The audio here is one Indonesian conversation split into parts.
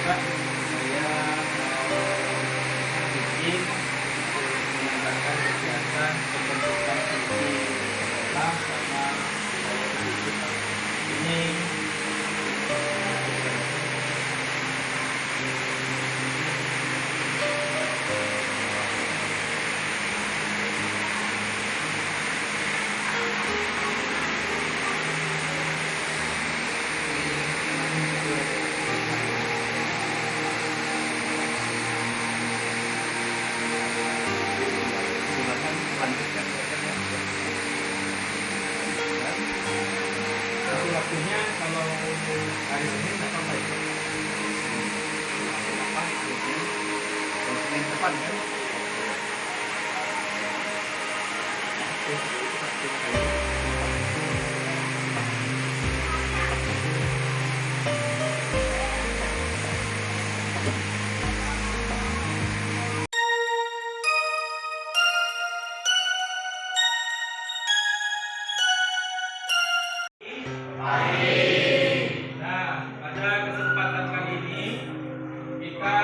Pak, saya izin menambahkan kegiatan pembentukan visi sekolah sama ini. Silakan lanjutkan. Tapi waktunya kalau hari Senin apa baik? Senin depan kan? Nah, pada kesempatan kali ini kita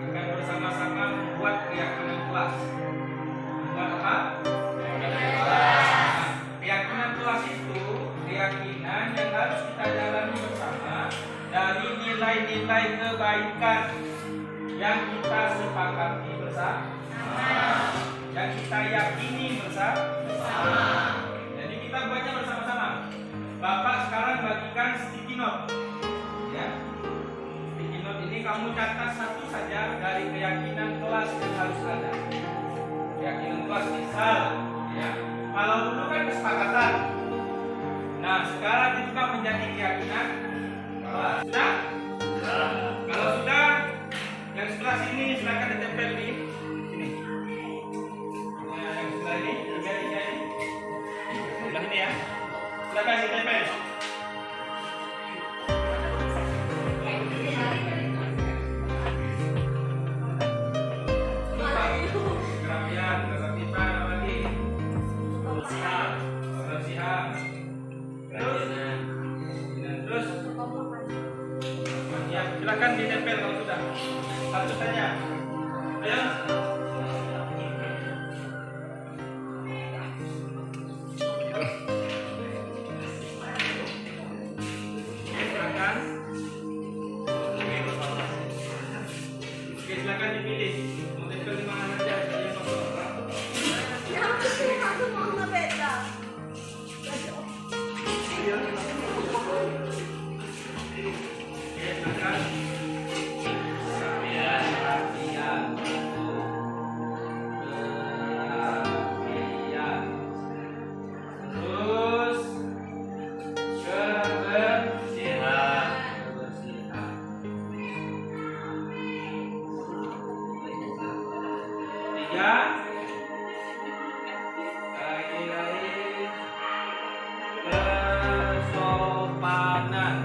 akan bersama-sama membuat keyakinan kelas. Membuat apa? Nah, keyakinan kelas itu keyakinan yang harus kita jalani bersama dari nilai-nilai kebaikan yang kita sepakati bersama, yang kita yakini bersama. Jadi kita buatnya bersama-sama. Bapak sekarang bagikan sticky note, ya. Sticky note ini kamu catat satu saja dari keyakinan kelas yang harus ada. Keyakinan kelas misal, ya. Kalau dulu kan kesepakatan. Nah, sekarang juga menjadi keyakinan kelas. Sudah? Kalau sudah, yang sebelah sini silakan ditempel di sini. Nah, yang sebelah ini, tiga ini. Sebelah ini ya. Silakan ditempel. Kerapian, ketertiban, apa lagi? Kebersihan. Terus, ya silakan ditempel kalau sudah. Satu saja. Ayo. Silakan dipilih mau tempel di mana saja yang kosong. Silakan. Terus kebersihan. Tiga, lagi kesopanan.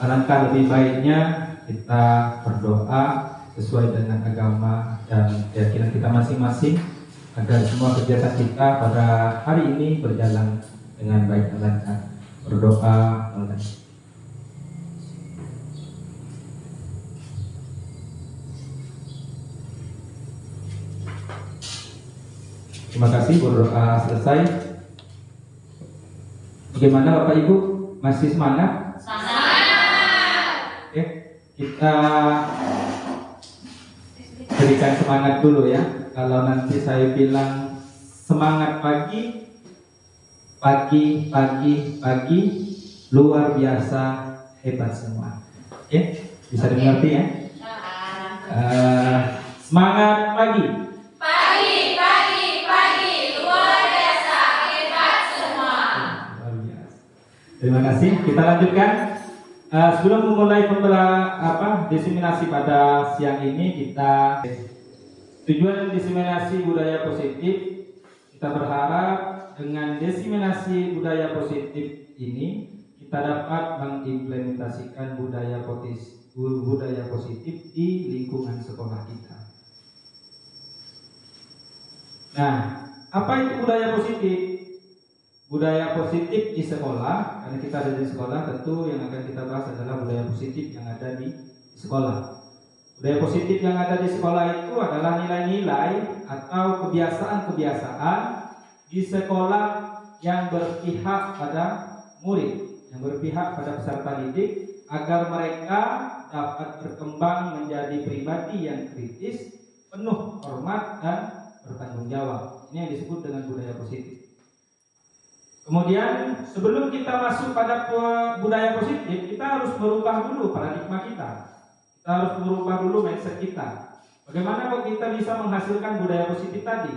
Alangkah lebih baiknya kita berdoa sesuai dengan agama dan keyakinan kita masing-masing agar semua kegiatan kita pada hari ini berjalan dengan baik dan lancar. Berdoa. Terima kasih, berdoa selesai. Bagaimana Bapak Ibu? Masih semangat? Oke, kita berikan semangat dulu ya. Kalau nanti saya bilang semangat pagi, luar biasa, hebat semua. Oke, bisa dimengerti ya? Semangat pagi. Luar biasa, hebat semua. Luar biasa. Terima kasih. Kita lanjutkan. Sebelum memulai diseminasi pada siang ini, kita tujuan diseminasi budaya positif. Kita berharap dengan diseminasi budaya positif ini kita dapat mengimplementasikan budaya budaya positif di lingkungan sekolah kita. Nah, apa itu budaya positif? Budaya positif di sekolah, karena kita ada di sekolah, tentu yang akan kita bahas adalah budaya positif yang ada di sekolah. Budaya positif yang ada di sekolah itu adalah nilai-nilai atau kebiasaan-kebiasaan di sekolah yang berpihak pada murid, yang berpihak pada peserta didik, agar mereka dapat berkembang menjadi pribadi yang kritis, penuh hormat dan bertanggung jawab. Ini yang disebut dengan budaya positif. Kemudian sebelum kita masuk pada budaya positif, kita harus merubah dulu paradigma kita. Kita harus merubah dulu mindset kita. Bagaimana kok kita bisa menghasilkan budaya positif tadi?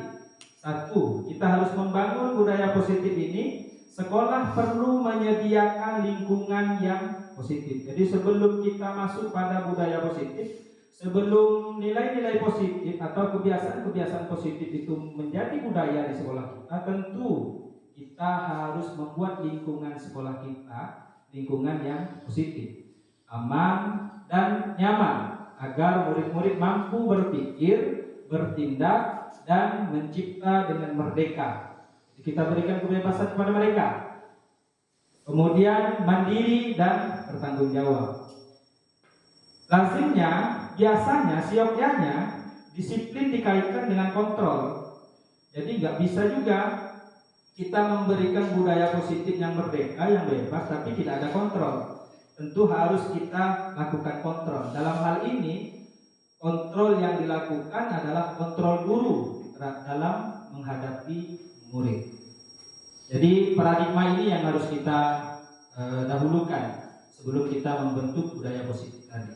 Satu, kita harus membangun budaya positif ini. Sekolah perlu menyediakan lingkungan yang positif. Jadi sebelum kita masuk pada budaya positif, sebelum nilai-nilai positif atau kebiasaan-kebiasaan positif itu menjadi budaya di sekolah kita, tentu kita harus membuat lingkungan sekolah kita lingkungan yang positif, aman dan nyaman, agar murid-murid mampu berpikir, bertindak, dan mencipta dengan merdeka. Kita berikan kebebasan kepada mereka. Kemudian mandiri dan bertanggung jawab. Lazimnya, biasanya, siogyanya, disiplin dikaitkan dengan kontrol. Jadi nggak bisa juga kita memberikan budaya positif yang merdeka, yang bebas, tapi tidak ada kontrol. Tentu harus kita lakukan kontrol. Dalam hal ini, kontrol yang dilakukan adalah kontrol guru dalam menghadapi murid. Jadi paradigma ini yang harus kita dahulukan sebelum kita membentuk budaya positif tadi.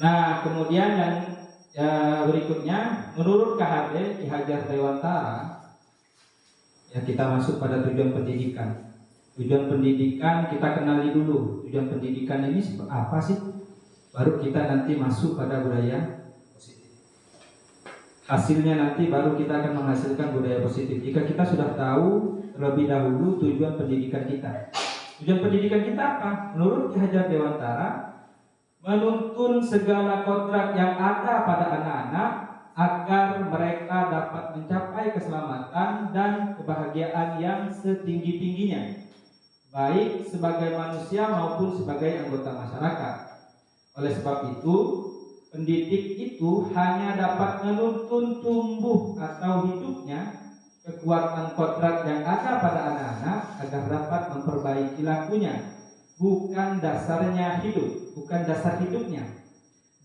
Nah, kemudian yang berikutnya, menurut KHD Ki Hajar Dewantara, ya kita masuk pada tujuan pendidikan. Tujuan pendidikan kita kenali dulu. Tujuan pendidikan ini apa sih? Baru kita nanti masuk pada budaya positif. Hasilnya nanti baru kita akan menghasilkan budaya positif. Jika kita sudah tahu terlebih dahulu tujuan pendidikan kita. Tujuan pendidikan kita apa? Menurut Ki Hajar Dewantara, menuntun segala kodrat yang ada pada anak-anak agar mereka dapat mencapai keselamatan dan kebahagiaan yang setinggi-tingginya, baik sebagai manusia maupun sebagai anggota masyarakat. Oleh sebab itu, pendidik itu hanya dapat menuntun tumbuh atau hidupnya kekuatan kodrat yang ada pada anak-anak agar dapat memperbaiki lakunya, bukan dasarnya hidup, bukan dasar hidupnya,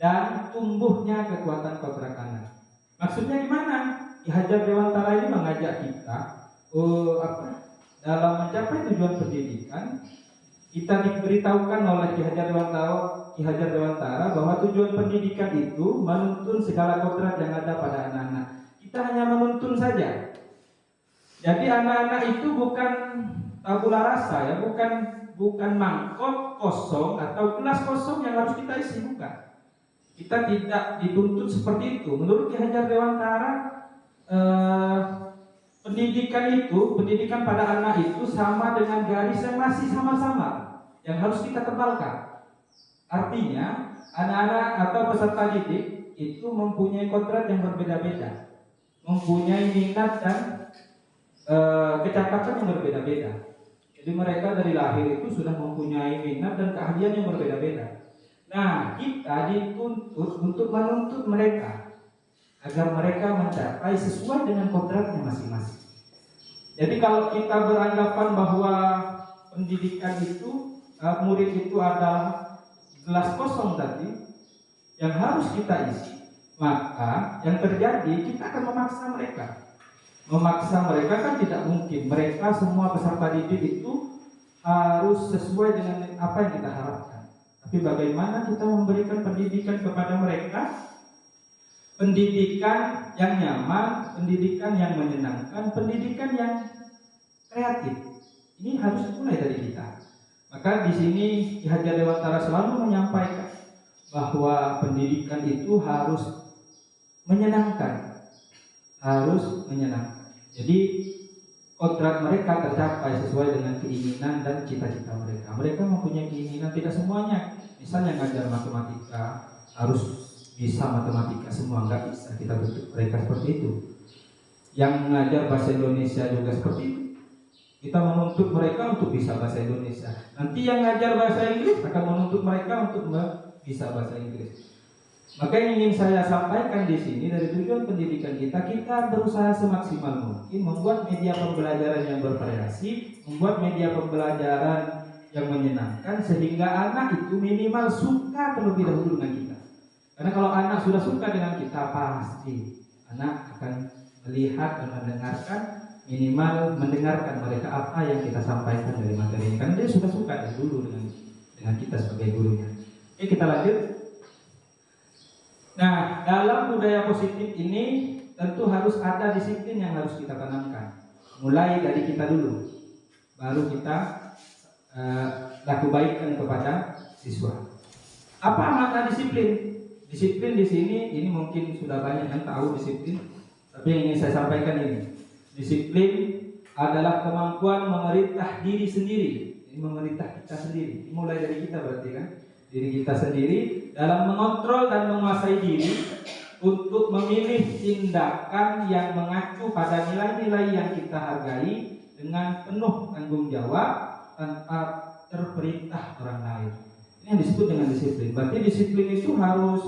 dan tumbuhnya kekuatan kodrat anak. Maksudnya gimana? Ki Hajar Dewantara ini mengajak kita dalam mencapai tujuan pendidikan. Kita diberitahukan oleh Ki Hajar Dewantara bahwa tujuan pendidikan itu menuntun segala kodrat yang ada pada anak-anak. Kita hanya menuntun saja. Jadi anak-anak itu bukan tabula rasa, ya, bukan mangkok kosong atau kelas kosong yang harus kita isi, bukan. Kita tidak dituntut seperti itu. Menurut Ki Hajar Dewantara, pendidikan pada anak itu sama dengan garis yang masih sama-sama, yang harus kita tebalkan. Artinya, anak-anak atau peserta didik itu mempunyai kodrat yang berbeda-beda, mempunyai minat dan kecakapan yang berbeda-beda. Jadi mereka dari lahir itu sudah mempunyai minat dan keahlian yang berbeda-beda. Nah, kita dituntut untuk menuntut mereka agar mereka mencapai sesuai dengan kodratnya masing-masing. Jadi kalau kita beranggapan bahwa pendidikan itu, murid itu adalah gelas kosong tadi yang harus kita isi, maka yang terjadi kita akan memaksa mereka. Memaksa mereka kan tidak mungkin. Mereka semua peserta didik itu harus sesuai dengan apa yang kita harapkan. Tapi bagaimana kita memberikan pendidikan kepada mereka? Pendidikan yang nyaman, pendidikan yang menyenangkan, pendidikan yang kreatif. Ini harus mulai dari kita. Maka di sini Ki Hajar Dewantara selalu menyampaikan bahwa pendidikan itu harus menyenangkan. Harus menyenangkan. Jadi kodrat mereka tercapai sesuai dengan keinginan dan cita-cita mereka. Mereka mempunyai keinginan, tidak semuanya. Misalnya ngajar matematika harus bisa matematika semua, nggak bisa kita tuntut mereka seperti itu. Yang mengajar bahasa Indonesia juga seperti itu. Kita menuntut mereka untuk bisa bahasa Indonesia. Nanti yang ngajar bahasa Inggris akan menuntut mereka untuk bisa bahasa Inggris. Maka yang ingin saya sampaikan di sini dari tujuan pendidikan kita berusaha semaksimal mungkin membuat media pembelajaran yang bervariasi, membuat media pembelajaran yang menyenangkan sehingga anak itu minimal suka terlebih dahulu dengan kita. Karena kalau anak sudah suka dengan kita, pasti anak akan melihat dan mendengarkan, minimal mendengarkan mereka apa yang kita sampaikan dari materi ini. Karena dia sudah suka dari dulu dengan kita sebagai gurunya. Oke, kita lanjut. Nah, dalam budaya positif ini tentu harus ada disiplin yang harus kita tanamkan. Mulai dari kita dulu, baru kita laku baikkan kepada siswa. Apa makna disiplin? Disiplin di sini, ini mungkin sudah banyak yang tahu disiplin, tapi yang ingin saya sampaikan ini. Disiplin adalah kemampuan memerintah diri sendiri. Ini memerintah kita sendiri. Mulai dari kita berarti kan? Diri kita sendiri dalam mengontrol dan menguasai diri untuk memilih tindakan yang mengacu pada nilai-nilai yang kita hargai dengan penuh tanggung jawab tanpa terperintah orang lain. Ini yang disebut dengan disiplin. Berarti disiplin itu harus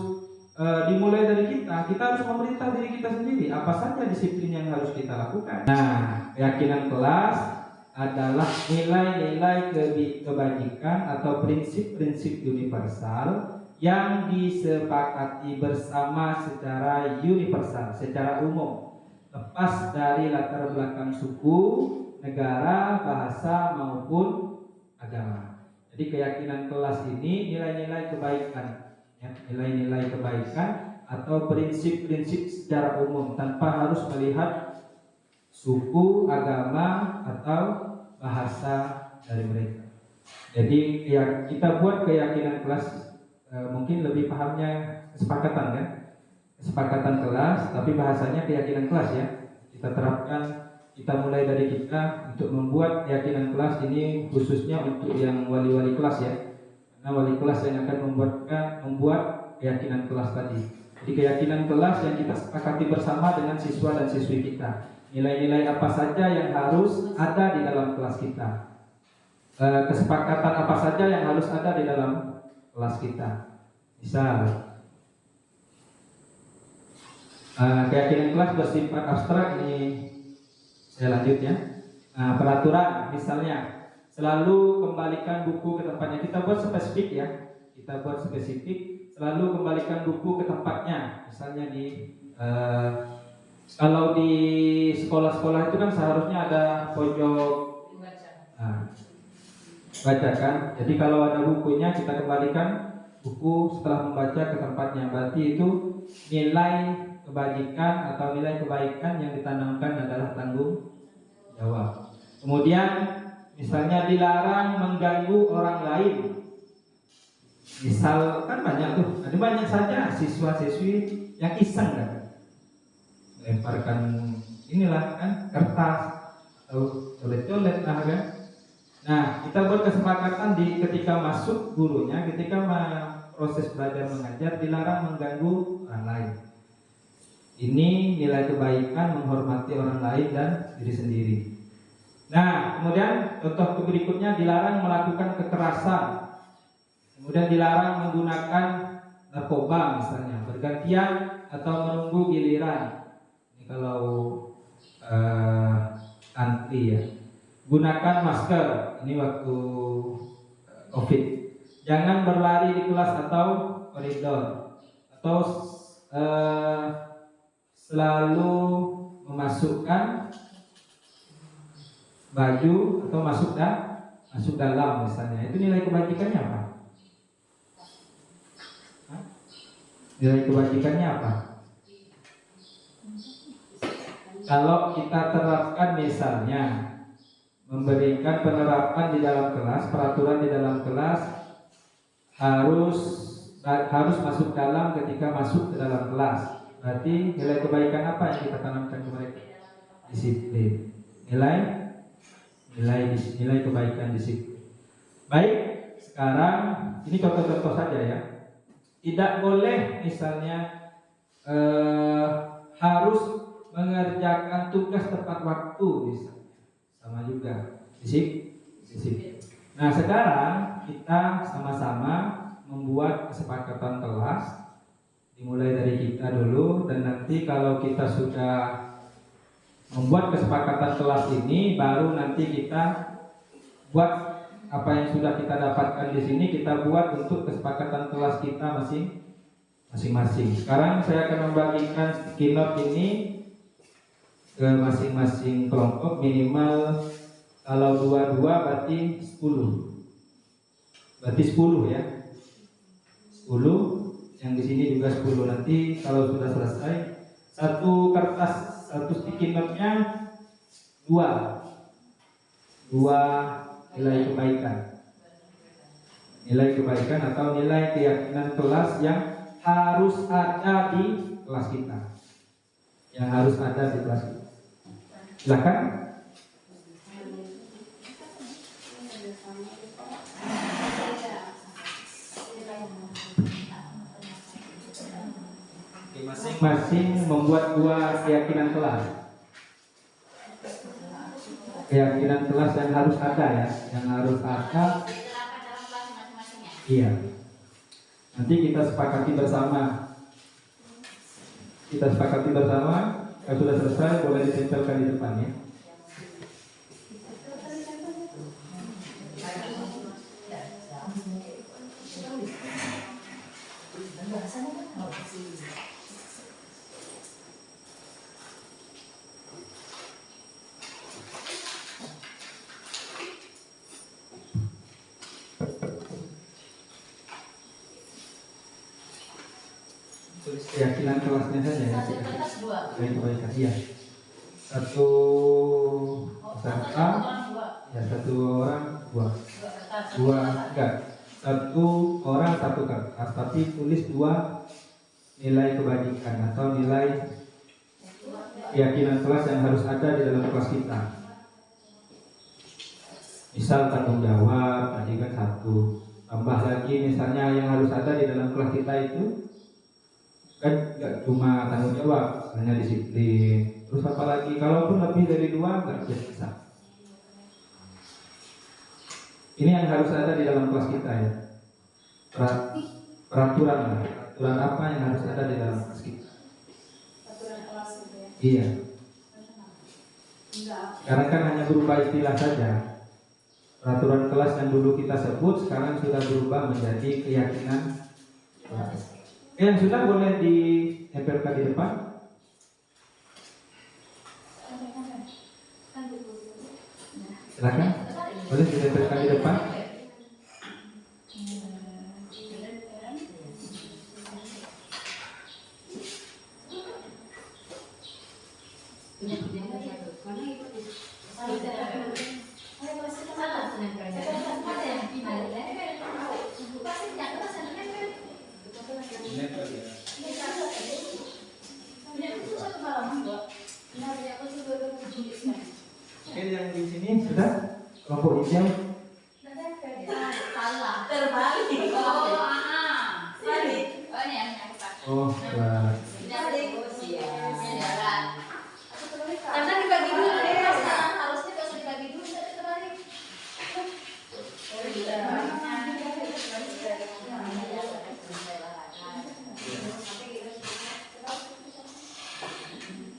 dimulai dari kita. Kita harus memerintah diri kita sendiri. Apa saja disiplin yang harus kita lakukan. Nah, keyakinan kelas adalah nilai-nilai kebajikan atau prinsip-prinsip universal yang disepakati bersama secara universal, secara umum, lepas dari latar belakang suku, negara, bahasa maupun agama. Jadi keyakinan kelas ini nilai-nilai kebaikan, ya, nilai-nilai kebaikan atau prinsip-prinsip secara umum tanpa harus melihat suku, agama atau bahasa dari mereka. Jadi ya, kita buat keyakinan kelas mungkin lebih pahamnya kesepakatan kan, kesepakatan kelas, tapi bahasanya keyakinan kelas ya. Kita terapkan, kita mulai dari kita untuk membuat keyakinan kelas ini khususnya untuk yang wali-wali kelas ya, karena wali kelas yang akan membuat keyakinan kelas tadi. Jadi keyakinan kelas yang kita sepakati bersama dengan siswa dan siswi kita. Nilai-nilai apa saja yang harus ada di dalam kelas kita, kesepakatan apa saja yang harus ada di dalam kelas kita. Misal keyakinan kelas bersifat abstrak, ini saya lanjut ya. Peraturan misalnya selalu kembalikan buku ke tempatnya. Kita buat spesifik ya, kita buat spesifik, selalu kembalikan buku ke tempatnya. Misalnya kalau di sekolah-sekolah itu kan seharusnya ada pojok baca kan. Jadi kalau ada bukunya kita kembalikan buku setelah membaca ke tempatnya. Berarti itu nilai kebajikan atau nilai kebaikan yang ditanamkan adalah tanggung jawab. Kemudian misalnya dilarang mengganggu orang lain. Misal kan banyak tuh, ada banyak saja siswa-siswi yang iseng kan, lemparkan inilah kan kertas atau colet-colet lah kan. Nah, kita buat kesepakatan ketika masuk gurunya, ketika proses belajar mengajar dilarang mengganggu orang lain. Ini nilai kebaikan, menghormati orang lain dan diri sendiri. Nah, kemudian contoh berikutnya dilarang melakukan kekerasan. Kemudian dilarang menggunakan narkoba misalnya, bergantian atau menunggu giliran. Kalau antri ya, gunakan masker. Ini waktu COVID. Jangan berlari di kelas atau koridor, atau selalu memasukkan baju atau masuk dalam misalnya. Itu nilai kebajikannya apa? Nilai kebajikannya apa? Kalau kita terapkan misalnya memberikan penerapan di dalam kelas, peraturan di dalam kelas harus masuk dalam ketika masuk ke dalam kelas. Berarti nilai kebaikan apa yang kita tanamkan ke mereka? Disiplin. nilai kebaikan di situ. Baik, sekarang ini contoh-contoh saja ya. Tidak boleh misalnya harus mengerjakan tugas tepat waktu misalnya. Sama juga disiplin. Nah, sekarang kita sama-sama membuat kesepakatan kelas. Dimulai dari kita dulu, dan nanti kalau kita sudah membuat kesepakatan kelas ini, baru nanti kita buat apa yang sudah kita dapatkan di sini, kita buat untuk kesepakatan kelas kita masing-masing. Sekarang saya akan membagikan sticky note ini ke masing-masing kelompok, minimal kalau 22 berarti 10. Berarti 10 ya. 10, yang di sini juga 10. Nanti kalau sudah selesai, satu kertas, satu sticky note-nya 2 nilai kebaikan. Nilai kebaikan atau nilai keyakinan kelas yang harus ada di kelas kita. Yang harus ada di kelas kita. Silakan. Masing-masing membuat 2 keyakinan kelas. Keyakinan kelas yang harus ada ya, yang harus ada. Iya. Nanti kita sepakati bersama. Kalau sudah selesai boleh ditempelkan di depan ya. Tulis keyakinan kelasnya saja ya. Kebaikan iya. Satu peserta ya, satu orang 2 enggak. Satu orang 1 kertas, tapi tulis 2 nilai kebajikan atau nilai keyakinan kelas yang harus ada di dalam kelas kita. Misal tanggung jawab tadi kan 1, tambah lagi misalnya yang harus ada di dalam kelas kita itu kan nggak cuma tanggung jawab, misalnya disiplin. Terus apa lagi? Kalaupun lebih dari 2 nggak bisa. Ini yang harus ada di dalam kelas kita ya. Peraturan apa yang harus ada di dalam kelas kita? Peraturan kelas gitu ya. Iya. Sekarang kan hanya berupa istilah saja. Peraturan kelas yang dulu kita sebut sekarang sudah berubah menjadi keyakinan kelas. Yang sudah boleh ditempelkan di depan. Silakan. Boleh ditempelkan di depan. Oke, yang di sini sudah kelompok hijau. Salah. Terbalik. Oh, baik. Karena dibagi dulu ya, harusnya kalau dibagi dulu tapi terbalik.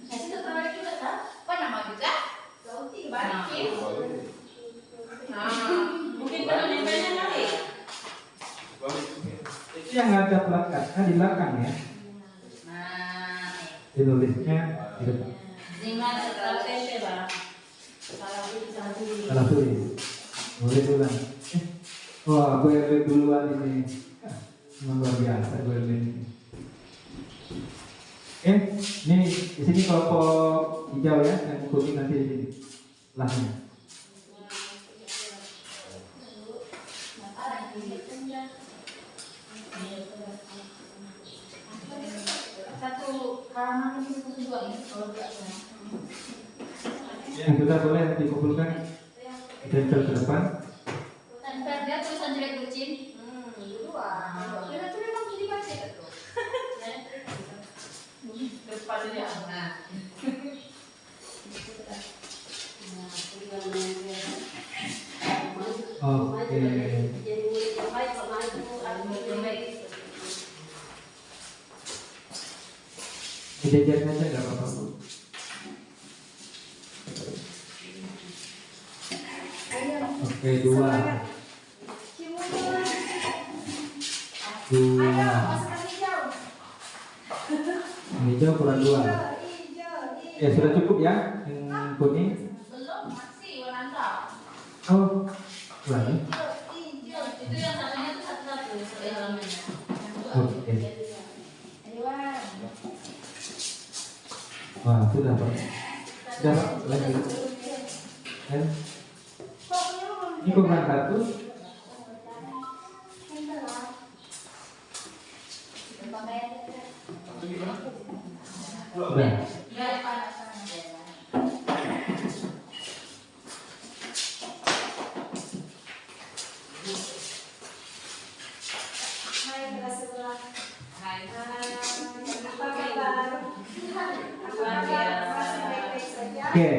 Itu terbalik juga kan? Apa nama juga? Dibalikin. Mungkin penempelnya kali. Itu yang ada plakatnya di belakang ya. Nah, Ditulisnya di depan. dengan strategi Bang. Salah tulis. Boleh ulang. Wah, gue lihat duluan ini. Memang luar biasa gue lihat ini. Ini di sini kelompok hijau ya, yang kuning nanti di sini. Lahnya. Satu halaman ini satu dua ini kalau dua Yang sudah boleh dikumpulkan, tempel ke depan. Tempel dia tulisan jelek bucin. Itu memang jadi baca itu. Depan ini nah. Oke. Dijajarin aja nggak apa-apa Bu. Oke, dua. Yang hijau kurang dua. Ya sudah cukup ya. Yang kuning. Belum masih warna. Oh, kurang ya. Itu yang satunya tuh satu-satu elemennya. Oke. Wah, sudah Pak. Sudah Pak, lagi. Ya. Ini kurang satu. Udah. Ya, panas. Hai kelas sebelah. Hai. Apa kabar? Masih baik-baik saja? Oke,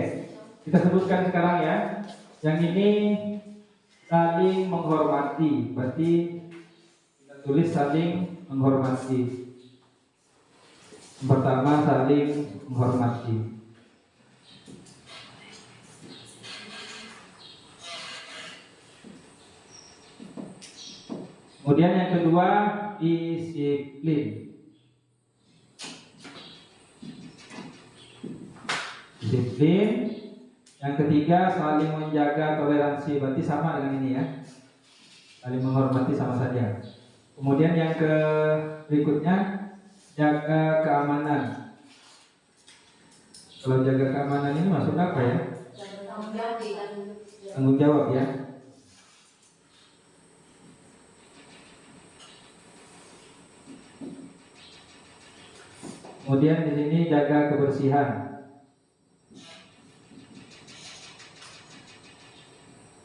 kita sebutkan sekarang ya. Yang ini saling menghormati, berarti kita tulis saling menghormati. Yang pertama saling menghormati. Kemudian yang kedua disiplin. Disiplin. Yang ketiga saling menjaga toleransi, berarti sama dengan ini ya. Saling menghormati sama saja. Kemudian yang berikutnya jaga keamanan. Kalau jaga keamanan ini masuk apa ya? Tanggung jawab ya. Kemudian di sini jaga kebersihan.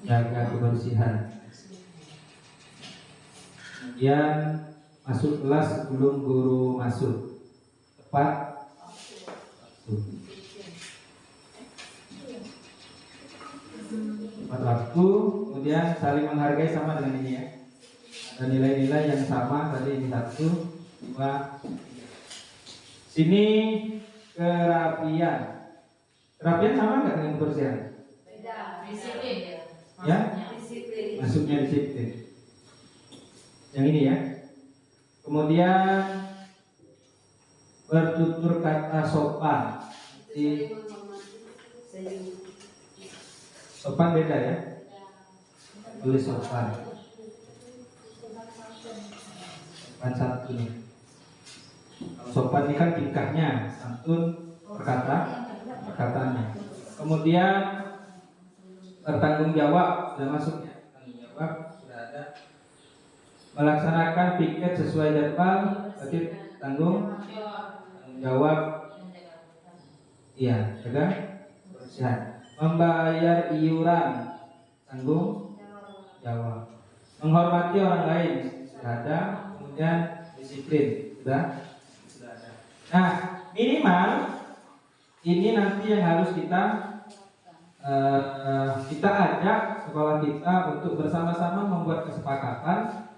Jaga kebersihan. Kemudian masuk kelas sebelum guru masuk. Tepat waktu. Kemudian saling menghargai sama dengan ini ya. Ada nilai-nilai yang sama tadi ini 1, 2. Sini kerapian. Kerapian sama nggak dengan kebersihan? Disiplin Ya? Masuknya disiplin. Yang ini ya. Kemudian bertutur kata sopan. Sopan beda ya. Tulis sopan. Sopan satu nih. Kalau sopan ini kan tingkahnya, santun perkataannya. Kemudian bertanggung jawab sudah masuk ya. Tanggung jawab sudah ada. Melaksanakan piket sesuai jadwal, berarti tanggung jawab. Iya, jaga kebersihan. Membayar iuran, tanggung jawab. Menghormati orang lain sudah ada. Kemudian disiplin sudah ada. Nah, minimal ini nanti yang harus kita ajak sekolah kita untuk bersama-sama membuat kesepakatan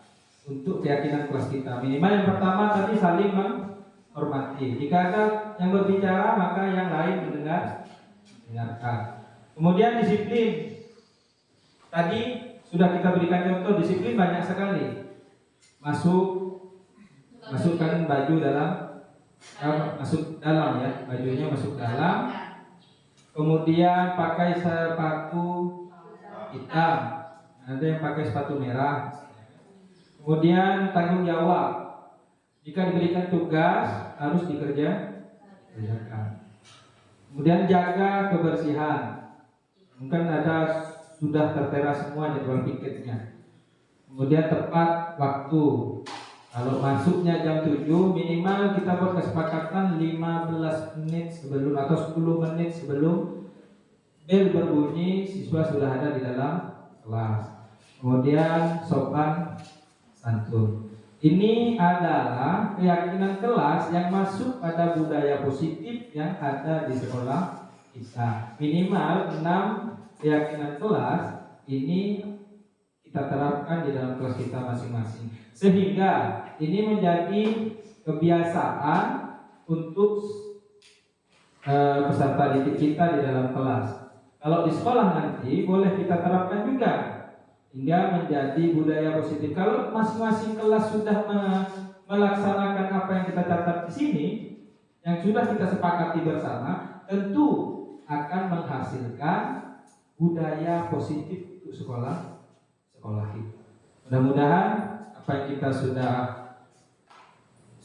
untuk keyakinan kelas kita. Minimal yang pertama tadi saling menghormati. Jika ada yang berbicara maka yang lain mendengarkan. Kemudian disiplin. Tadi sudah kita berikan contoh disiplin banyak sekali. Masukkan baju dalam masuk dalam ya, bajunya masuk dalam. Kemudian pakai sepatu hitam, ada yang pakai sepatu merah. Kemudian tanggung jawab. Jika diberikan tugas harus dikerjakan. Kemudian jaga kebersihan. Mungkin ada sudah tertera semua jadwal piketnya. Kemudian tepat waktu. Kalau masuknya jam 7 minimal kita buat kesepakatan 15 menit sebelum atau 10 menit sebelum bel berbunyi, siswa sudah ada di dalam kelas. Kemudian sopan santun. Ini adalah keyakinan kelas yang masuk pada budaya positif yang ada di sekolah kita. Minimal 6 keyakinan kelas ini kita terapkan di dalam kelas kita masing-masing. Sehingga ini menjadi kebiasaan untuk peserta didik kita di dalam kelas. Kalau di sekolah nanti boleh kita terapkan juga hingga menjadi budaya positif. Kalau masing-masing kelas sudah melaksanakan apa yang kita catat di sini, yang sudah kita sepakati bersama, tentu akan menghasilkan budaya positif untuk sekolah kita. Mudah-mudahan apa yang kita sudah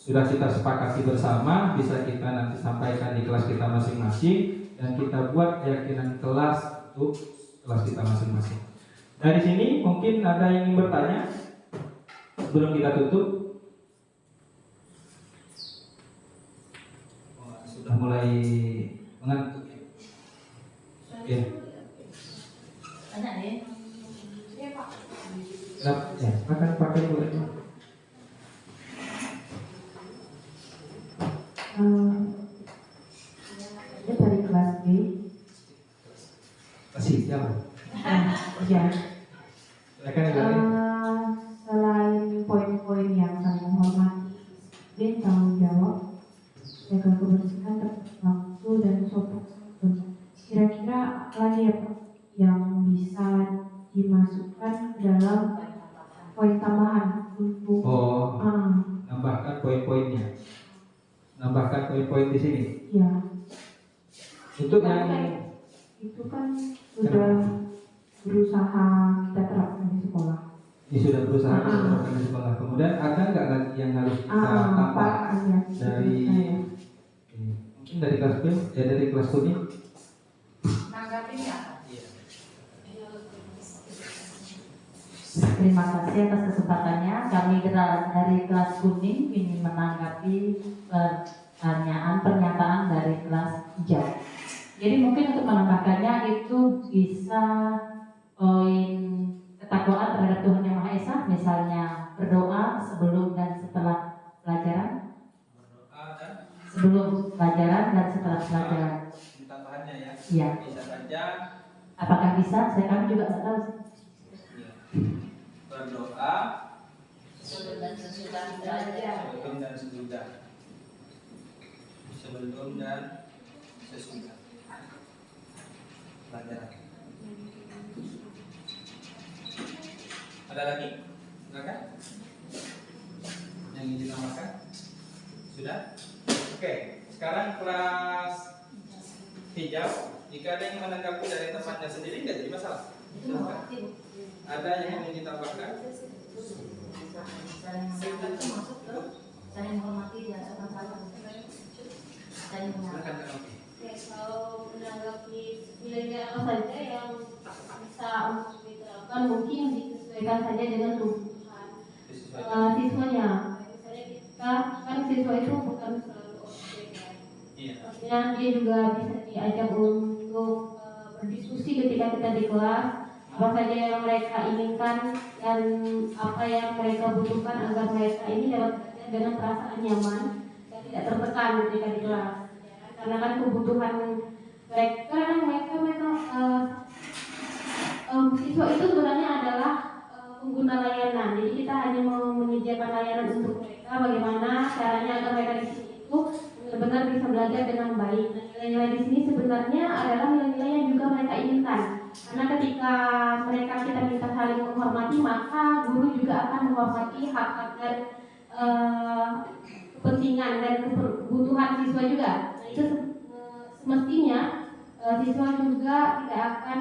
kita sepakati bersama bisa kita nanti sampaikan di kelas kita masing-masing dan kita buat keyakinan kelas untuk kelas kita masing-masing. Dari sini mungkin ada yang ingin bertanya sebelum kita tutup. Sudah mulai mengantuk. Oke. Tanya deh. Iya, Pak. Ya, pakai boleh. Ini dari kelas B. Kasih jam. Ya. Silakan Ibu. Selain poin-poin yang saling menghormati, disiplin, tanggung jawab, jaga kebersihan, tepat waktu, dan sopan santun. Kira-kira apa lagi ya Pak yang bisa dimasukkan ke dalam poin tambahan untuk Nambahkan poin-poinnya. Nambahkan poin-poin di sini. ya Untuk yang itu kan sudah berusaha kita terapkan di sekolah. ini sudah berusaha kita terapkan di sekolah. Kemudian ada nggak lagi yang harus kita tambah dari mungkin dari kelas B, dari kelas kuning? Nanggapin ya. Terima kasih atas kesempatannya. Kami dari kelas kuning ingin menanggapi pernyataan dari kelas hijau. Jadi mungkin untuk menambahkannya itu bisa poin ketakwaan terhadap Tuhan Yang Maha Esa, misalnya berdoa sebelum dan setelah pelajaran, sebelum pelajaran dan setelah pelajaran. Tambahannya ya. Iya. Bisa saja Apakah bisa? Kami juga nggak tahu. berdoa Sebelum dan sesudah belajar. sebelum dan sesudah. Sebelum dan sesudah pelajaran. Ada lagi? Silakan. Yang ingin ditambahkan? Sudah? Oke, sekarang kelas hijau. Jika ada yang menanggapi dari temannya sendiri, nggak jadi masalah. Silakan. Ada yang ingin ditambahkan? Saling menghormati masuk ke saling menghormati dan sopan santun. Saling menghormati. Silakan Kak Novi. Ya, kalau menanggapi nilai-nilai apa saja yang bisa untuk diterapkan mungkin disesuaikan saja dengan kebutuhan siswanya. Misalnya kita kan siswa itu bukan selalu objek kan. Iya. Maksudnya dia juga bisa diajak untuk berdiskusi ketika kita di kelas, apa saja yang mereka inginkan dan apa yang mereka butuhkan agar mereka ini dapat belajar dengan perasaan nyaman dan tidak tertekan ketika di kelas. Ya, karena kan kebutuhan mereka siswa itu sebenarnya adalah pengguna layanan. Jadi kita hanya mau menyediakan layanan untuk mereka, bagaimana caranya agar mereka di sini itu benar-benar bisa belajar dengan baik. Nah, nilai-nilai di sini sebenarnya adalah nilai-nilai yang juga mereka inginkan. Karena ketika kita minta saling menghormati, maka guru juga akan menghormati hak-hak dan kepentingan dan kebutuhan siswa juga. Nah, itu semestinya siswa juga tidak akan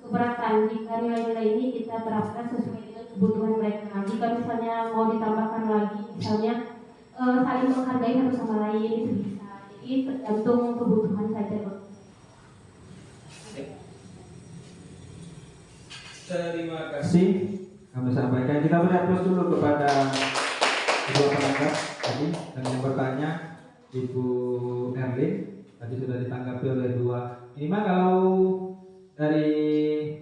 keberatan jika nilai-nilai ini kita terapkan sesuai dengan kebutuhan mereka. Jika misalnya mau ditambahkan lagi, misalnya saling menghargai satu sama lain itu bisa. Jadi tergantung kebutuhan saja. Terima kasih kami sampaikan. Kita beri aplaus dulu kepada kedua penanggap tadi dan yang bertanya Ibu Erlin tadi sudah ditanggapi oleh dua. Minimal kalau dari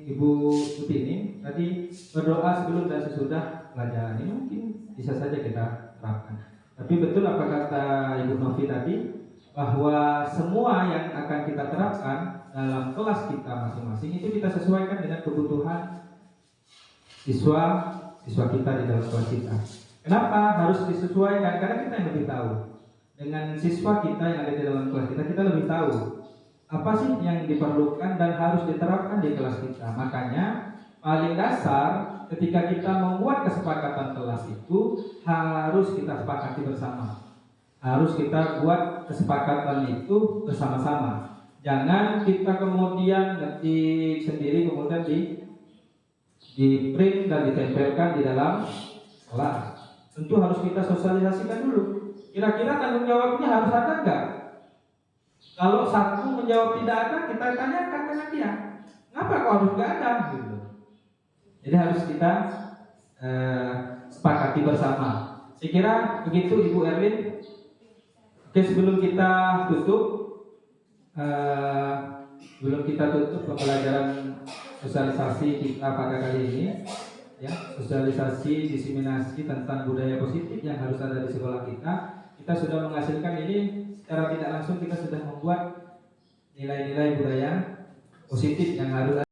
Ibu Utini tadi, berdoa sebelum dan sesudah pelajaran. Ini mungkin bisa saja kita terapkan. Tapi betul apa kata Ibu Novi tadi, bahwa semua yang akan kita terapkan dalam kelas kita masing-masing itu kita sesuaikan dengan kebutuhan siswa kita di dalam kelas kita. Kenapa harus disesuaikan? Karena kita yang lebih tahu. Dengan siswa kita yang ada di dalam kelas kita lebih tahu apa sih yang diperlukan dan harus diterapkan di kelas kita. Makanya paling dasar ketika kita membuat kesepakatan kelas itu harus kita sepakati bersama. Harus kita buat kesepakatan itu bersama-sama. Jangan kita kemudian ngetik sendiri kemudian di print dan ditempelkan di dalam kelas. Tentu harus kita sosialisasikan dulu. Kira-kira tanggung jawabnya harus ada enggak? Kalau satu menjawab tidak ada, kita tanyakan dengan dia, ngapa kok harus enggak ada? Gitu. Jadi harus kita sepakati bersama. Saya kira begitu Ibu Erwin. Oke, sebelum kita tutup pembelajaran sosialisasi kita pada kali ini, ya, sosialisasi diseminasi tentang budaya positif yang harus ada di sekolah kita. Kita sudah menghasilkan ini secara tidak langsung, kita sudah membuat nilai-nilai budaya positif yang harus